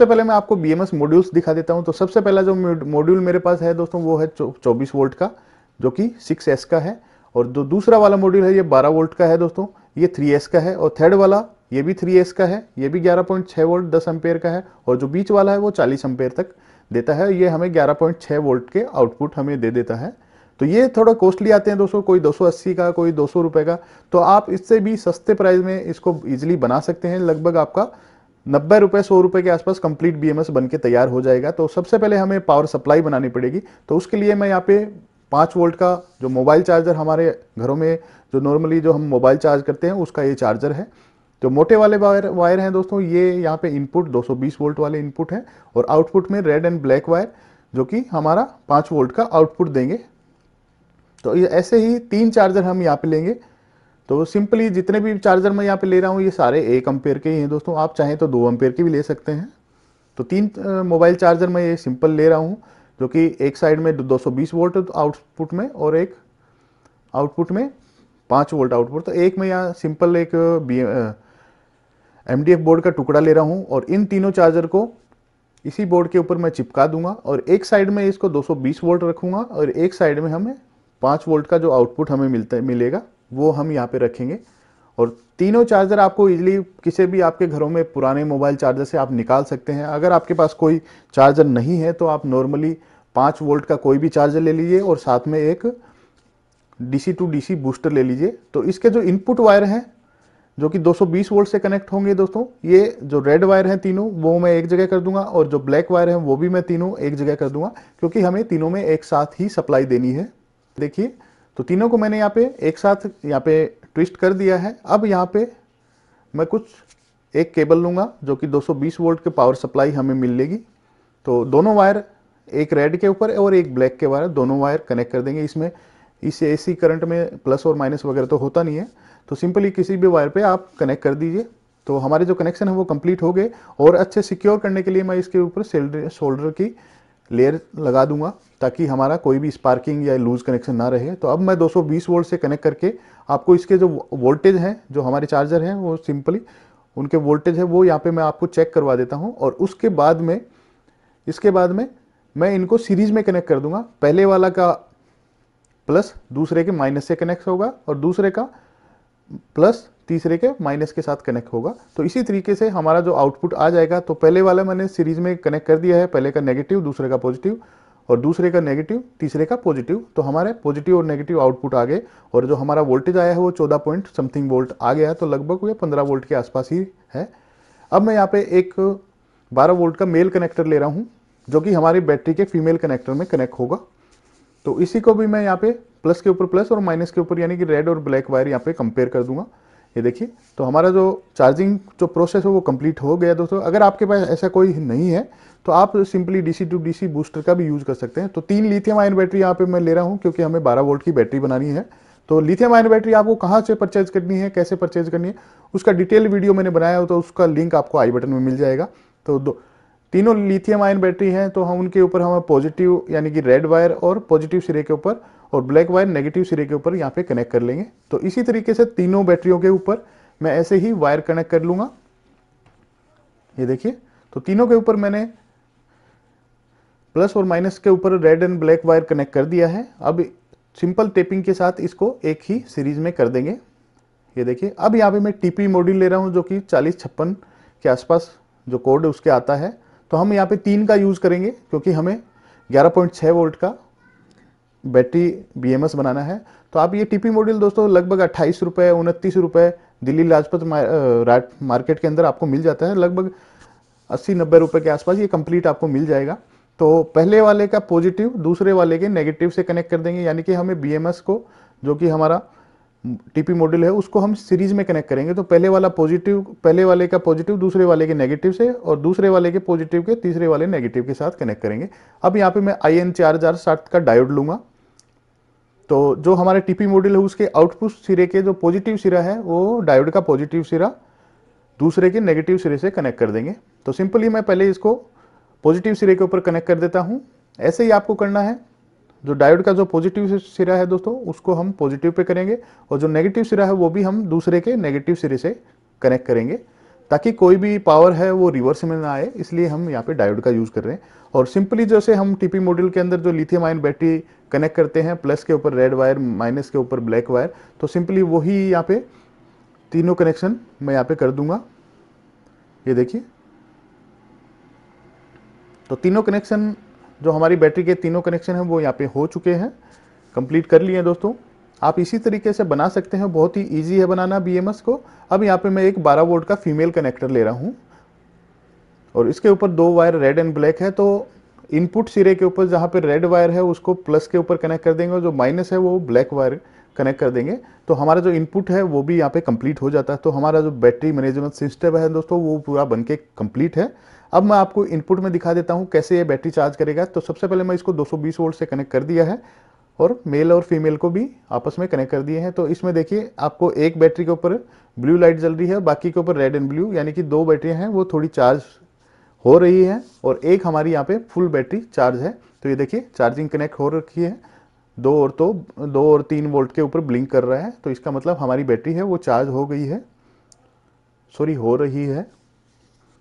सबसे पहले मैं आपको BMS मॉड्यूल्स दिखा देता हूं। तो सबसे पहला जो मॉड्यूल मेरे पास है दोस्तों वो है 24 वोल्ट का, जो कि 6S का है। और जो दूसरा वाला मॉड्यूल है ये 12 वोल्ट का है दोस्तों, ये 3S का है। और थर्ड वाला ये भी 3S का है, ये भी 11.6 वोल्ट 10 एम्पेयर का है। और जो बीच वाला है वो 40 एम्पेयर तक देता है। ये हमें 11.6 वोल्ट के आउटपुट हमें दे देता है। तो ये थोड़ा कॉस्टली आते हैं दोस्तों, कोई 280 का, कोई 200 रुपए का। तो आप इससे भी सस्ते प्राइस में इसको इजीली बना सकते हैं। लगभग आपका 90 रुपए 100 रुपए के आसपास कंप्लीट BMS बन के तैयार हो जाएगा। तो सबसे पहले हमें पावर सप्लाई बनानी पड़ेगी। तो उसके लिए मैं यहाँ पे 5 वोल्ट का जो मोबाइल चार्जर हमारे घरों में जो नॉर्मली जो हम मोबाइल चार्ज करते हैं उसका ये चार्जर है। तो मोटे वाले वायर हैं दोस्तों, ये यहाँ पे इनपुट 220 वोल्ट वाले इनपुट है। और आउटपुट में रेड एंड ब्लैक वायर जो कि हमारा 5 वोल्ट का आउटपुट देंगे। तो ये ऐसे ही 3 चार्जर हम यहाँ पे लेंगे। तो सिंपली जितने भी चार्जर मैं यहाँ पे ले रहा हूँ ये सारे 1 एम्पेयर के ही हैं दोस्तों, आप चाहें तो 2 एम्पेयर के भी ले सकते हैं। तो 3 मोबाइल चार्जर मैं ये सिंपल ले रहा हूँ, जो कि एक साइड में 220 वोल्ट आउटपुट में और एक आउटपुट में 5 वोल्ट आउटपुट। तो एक मैं यहाँ सिंपल एक MDF बोर्ड का टुकड़ा ले रहा हूँ और इन तीनों चार्जर को इसी बोर्ड के ऊपर मैं चिपका दूंगा। और एक साइड में इसको 220 वोल्ट रखूंगा और एक साइड में हमें 5 वोल्ट का जो आउटपुट हमें मिलेगा वो हम यहाँ पे रखेंगे। और तीनों चार्जर आपको इजीली किसी भी आपके घरों में पुराने मोबाइल चार्जर से आप निकाल सकते हैं। अगर आपके पास कोई चार्जर नहीं है तो आप नॉर्मली 5 वोल्ट का कोई भी चार्जर ले लीजिए और साथ में एक DC टू DC बूस्टर ले लीजिए। तो इसके जो इनपुट वायर हैं जो कि 220 वोल्ट से कनेक्ट होंगे दोस्तों, ये जो रेड वायर हैं तीनों वो मैं एक जगह कर दूंगा और जो ब्लैक वायर हैं वो भी मैं तीनों एक जगह कर दूंगा, क्योंकि हमें तीनों में एक साथ ही सप्लाई देनी है। देखिए, तो तीनों को मैंने यहाँ पे एक साथ यहाँ पे ट्विस्ट कर दिया है। अब यहाँ पे मैं कुछ एक केबल लूंगा जो कि 220 वोल्ट के पावर सप्लाई हमें मिलेगी। तो दोनों वायर, एक रेड के ऊपर और एक ब्लैक के वायर, दोनों वायर कनेक्ट कर देंगे। इसमें इस AC करंट में प्लस और माइनस वगैरह तो होता नहीं है, तो सिंपली किसी भी वायर पे आप कनेक्ट कर दीजिए। तो हमारे जो कनेक्शन है वो कंप्लीट हो गए। और अच्छे सिक्योर करने के लिए मैं इसके ऊपर सोल्डर की लेयर लगा दूंगा ताकि हमारा कोई भी स्पार्किंग या लूज कनेक्शन ना रहे। तो अब मैं 220 वोल्ट से कनेक्ट करके आपको इसके जो वोल्टेज हैं जो हमारे चार्जर हैं वो सिंपली उनके वोल्टेज है वो यहाँ पे मैं आपको चेक करवा देता हूँ। और उसके बाद में इसके बाद में मैं इनको सीरीज में कनेक्ट कर दूंगा। पहले वाला का प्लस दूसरे के माइनस से कनेक्ट होगा और दूसरे का प्लस तीसरे के माइनस के साथ कनेक्ट होगा। तो इसी तरीके से हमारा जो आउटपुट आ जाएगा। तो पहले वाला मैंने सीरीज में कनेक्ट कर दिया है, पहले का नेगेटिव दूसरे का पॉजिटिव और दूसरे का नेगेटिव तीसरे का पॉजिटिव। तो हमारे पॉजिटिव और नेगेटिव आउटपुट आ गए और जो हमारा वोल्टेज आया है वो 14 पॉइंट समथिंग वोल्ट आ गया। तो लगभग ये 15 वोल्ट के आसपास ही है। अब मैं यहाँ पे एक 12 वोल्ट का मेल कनेक्टर ले रहा हूँ जो कि हमारी बैटरी के फीमेल कनेक्टर में कनेक्ट होगा। तो इसी को भी मैं यहाँ पे प्लस के ऊपर प्लस और माइनस के ऊपर यानी कि रेड और ब्लैक वायर यहाँ पे कंपेयर कर दूंगा। ये देखिए, तो हमारा जो चार्जिंग जो प्रोसेस है वो कंप्लीट हो गया दोस्तों। अगर आपके पास ऐसा कोई नहीं है तो आप simply DC to DC booster का भी यूज कर सकते हैं। तो 3 लिथियम आयन बैटरी यहाँ पे मैं ले रहा हूँ क्योंकि हमें 12 वोल्ट की बैटरी बनानी है। तो लिथियम आयन बैटरी आपको कहाँ से परचेज करनी है, कैसे परचेज करनी है, उसका डिटेल वीडियो मैंने बनाया हो तो उसका लिंक आपको आई बटन में मिल जाएगा। तो तीनों लिथियम आयन बैटरी हैं तो हम उनके ऊपर हम पॉजिटिव यानी कि रेड वायर और पॉजिटिव सिरे के ऊपर और ब्लैक वायर नेगेटिव सिरे के ऊपर यहाँ पे कनेक्ट कर लेंगे। तो इसी तरीके से तीनों बैटरियों के ऊपर मैं ऐसे ही वायर कनेक्ट कर लूंगा। ये देखिए, तो तीनों के ऊपर मैंने प्लस और माइनस के ऊपर red and black wire connect कर दिया है। अब सिंपल टेपिंग के साथ इसको एक ही सीरीज में कर देंगे। ये देखिए, अब यहाँ पे मैं TP मॉड्यूल ले रहा हूँ जो कि 4056 के आसपास जो कोड है उसके आता है। तो हम यहाँ पे 3 का यूज करेंगे क्योंकि हमें 11.6 वोल्ट का बैटरी BMS बनाना है। तो आप ये TP मॉड्यूल दोस्तों लगभग 28 रुपये 29 रुपये दिल्ली लाजपत मार्केट के अंदर आपको मिल जाता है। लगभग 80-90 रुपये के आसपास ये कंप्लीट आपको मिल जाएगा। तो पहले वाले का पॉजिटिव दूसरे वाले के नेगेटिव से कनेक्ट कर देंगे, यानी कि हमें BMS को जो कि हमारा TP मॉड्यूल है उसको हम सीरीज में कनेक्ट करेंगे। तो पहले वाला पॉजिटिव, पहले वाले का पॉजिटिव दूसरे वाले के नेगेटिव से और दूसरे वाले के पॉजिटिव के तीसरे वाले नेगेटिव के साथ कनेक्ट करेंगे। अब यहाँ पे मैं IN 4060 का डायोड लूंगा। तो जो हमारे TP मॉड्यूल है उसके आउटपुट सिरे के जो पॉजिटिव सिरा है वो डायोड का पॉजिटिव सिरा दूसरे के नेगेटिव सिरे से कनेक्ट कर देंगे। तो सिंपली मैं पहले इसको पॉजिटिव सिरे के ऊपर कनेक्ट कर देता हूं। ऐसे ही आपको करना है। जो डायोड का जो पॉजिटिव सिरा है दोस्तों उसको हम पॉजिटिव पे करेंगे और जो नेगेटिव सिरा है वो भी हम दूसरे के नेगेटिव सिरे से कनेक्ट करेंगे। ताकि कोई भी पावर है वो रिवर्स में ना आए, इसलिए हम यहाँ पे डायोड का यूज़ कर रहे हैं। और सिंपली जैसे हम टीपी मॉड्यूल के अंदर जो लिथियम आयन बैटरी कनेक्ट करते हैं, प्लस के ऊपर रेड वायर, माइनस के ऊपर ब्लैक वायर, तो सिंपली वही यहाँ पे तीनों कनेक्शन मैं यहाँ पे कर दूंगा। ये देखिए, तो तीनों कनेक्शन जो हमारी बैटरी के तीनों कनेक्शन हैं वो यहाँ पे हो चुके हैं, कंप्लीट कर लिए हैं दोस्तों। आप इसी तरीके से बना सकते हैं, बहुत ही इजी है बनाना BMS को। अब यहाँ पे मैं एक 12 वोल्ट का फीमेल कनेक्टर ले रहा हूँ और इसके ऊपर 2 वायर रेड एंड ब्लैक है। तो इनपुट सिरे के ऊपर जहाँ पे रेड वायर है उसको प्लस के ऊपर कनेक्ट कर देंगे और जो माइनस है वो ब्लैक वायर कनेक्ट कर देंगे। तो हमारा जो इनपुट है वो भी यहाँ पे कंप्लीट हो जाता है। तो हमारा जो बैटरी मैनेजमेंट सिस्टम है दोस्तों वो पूरा बनके कंप्लीट है। अब मैं आपको इनपुट में दिखा देता हूँ कैसे ये बैटरी चार्ज करेगा। तो सबसे पहले मैं इसको 220 वोल्ट से कनेक्ट कर दिया है और मेल और फीमेल को भी आपस में कनेक्ट कर दिए हैं। तो इसमें देखिए आपको एक बैटरी के ऊपर ब्लू लाइट जल रही है, बाकी के ऊपर रेड एंड ब्लू, यानी कि 2 बैटरियां हैं वो थोड़ी चार्ज हो रही है और एक हमारी यहाँ पे फुल बैटरी चार्ज है। तो ये देखिए चार्जिंग कनेक्ट हो रखी है, 2 और 3 वोल्ट के ऊपर ब्लिंक कर रहा है। तो इसका मतलब हमारी बैटरी है वो चार्ज हो गई है, सॉरी हो रही है।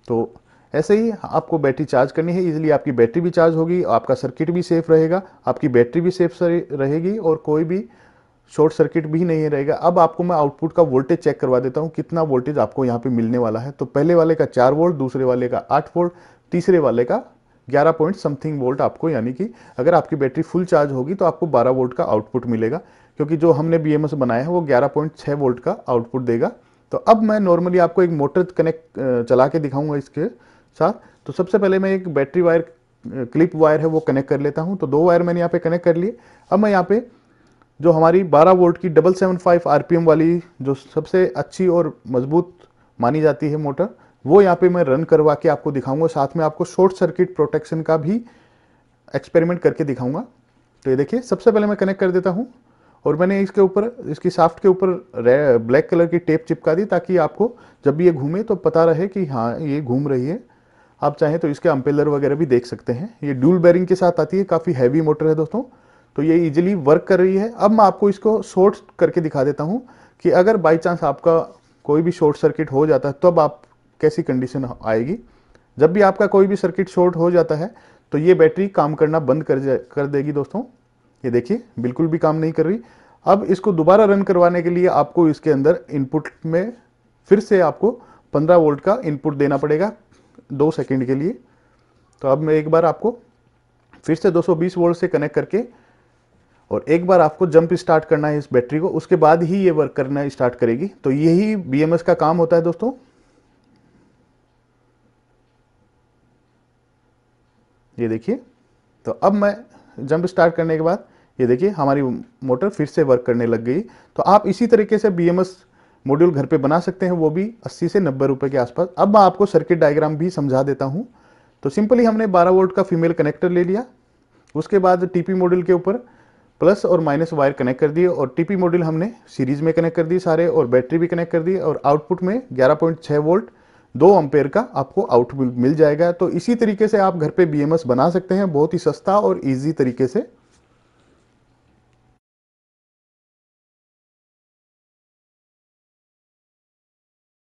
तो ऐसे ही आपको बैटरी चार्ज करनी है, इजीली आपकी बैटरी भी चार्ज होगी, आपका सर्किट भी सेफ रहेगा, आपकी बैटरी भी सेफ रहेगी और कोई भी शॉर्ट सर्किट भी नहीं रहेगा। अब आपको मैं आउटपुट का वोल्टेज चेक करवा देता हूँ कितना वोल्टेज आपको यहाँ पे मिलने वाला है। तो पहले वाले का 4 वोल्ट, दूसरे वाले का 8 वोल्ट, तीसरे वाले का 11 पॉइंट समथिंग वोल्ट आपको, यानी कि अगर आपकी बैटरी फुल चार्ज होगी तो आपको 12 वोल्ट का आउटपुट मिलेगा, क्योंकि जो हमने BMS बनाया है वो 11.6 वोल्ट का आउटपुट देगा। तो अब मैं नॉर्मली आपको एक मोटर कनेक्ट चला के दिखाऊंगा इसके साथ। तो सबसे पहले मैं एक बैटरी वायर, क्लिप वायर है वो कनेक्ट कर लेता हूँ। तो 2 वायर मैंने यहाँ पे कनेक्ट कर लिए। अब मैं यहाँ पे जो हमारी 12 वोल्ट की 775 RPM वाली जो सबसे अच्छी और मजबूत मानी जाती है मोटर, वो यहाँ पे मैं रन करवा के आपको दिखाऊंगा। साथ में आपको शॉर्ट सर्किट प्रोटेक्शन का भी एक्सपेरिमेंट करके दिखाऊंगा। तो ये देखिए सबसे पहले मैं कनेक्ट कर देता हूँ और मैंने इसके ऊपर, इसकी शाफ्ट के ऊपर ब्लैक कलर की टेप चिपका दी, ताकि आपको जब भी ये घूमे तो पता रहे कि हाँ ये घूम रही है। आप चाहें तो इसके अम्पेलर वगैरह भी देख सकते हैं। ये ड्यूल बेरिंग के साथ आती है, काफ़ी हैवी मोटर है दोस्तों। तो ये इजीली वर्क कर रही है। अब मैं आपको इसको शॉर्ट करके दिखा देता हूँ कि अगर बाई चांस आपका कोई भी शॉर्ट सर्किट हो जाता है तब तो आप कैसी कंडीशन आएगी। जब भी आपका कोई भी सर्किट शॉर्ट हो जाता है तो ये बैटरी काम करना बंद कर देगी दोस्तों। ये देखिए बिल्कुल भी काम नहीं कर रही। अब इसको दोबारा रन करवाने के लिए आपको इसके अंदर इनपुट में फिर से आपको 15 वोल्ट का इनपुट देना पड़ेगा 2 सेकंड के लिए। तो अब मैं एक बार आपको फिर से 220 वोल्ट से कनेक्ट करके और एक बार आपको जंप स्टार्ट करना है इस बैटरी को, उसके बाद ही ये वर्क करना स्टार्ट करेगी। तो यही BMS का काम होता है दोस्तों। ये देखिए, तो अब मैं जंप स्टार्ट करने के बाद ये देखिए हमारी मोटर फिर से वर्क करने लग गई। तो आप इसी तरीके से BMS मॉड्यूल घर पे बना सकते हैं, वो भी 80 से 90 रुपए के आसपास। अब मैं आपको सर्किट डायग्राम भी समझा देता हूं। तो सिंपली हमने 12 वोल्ट का फीमेल कनेक्टर ले लिया, उसके बाद TP मॉड्यूल के ऊपर प्लस और माइनस वायर कनेक्ट कर दिए और TP मॉड्यूल हमने सीरीज में कनेक्ट कर दिए सारे और बैटरी भी कनेक्ट कर दी और आउटपुट में 11.6 वोल्ट 2 एम्पेयर का आपको आउटपुट मिल जाएगा। तो इसी तरीके से आप घर पे BMS बना सकते हैं, बहुत ही सस्ता और ईजी तरीके से।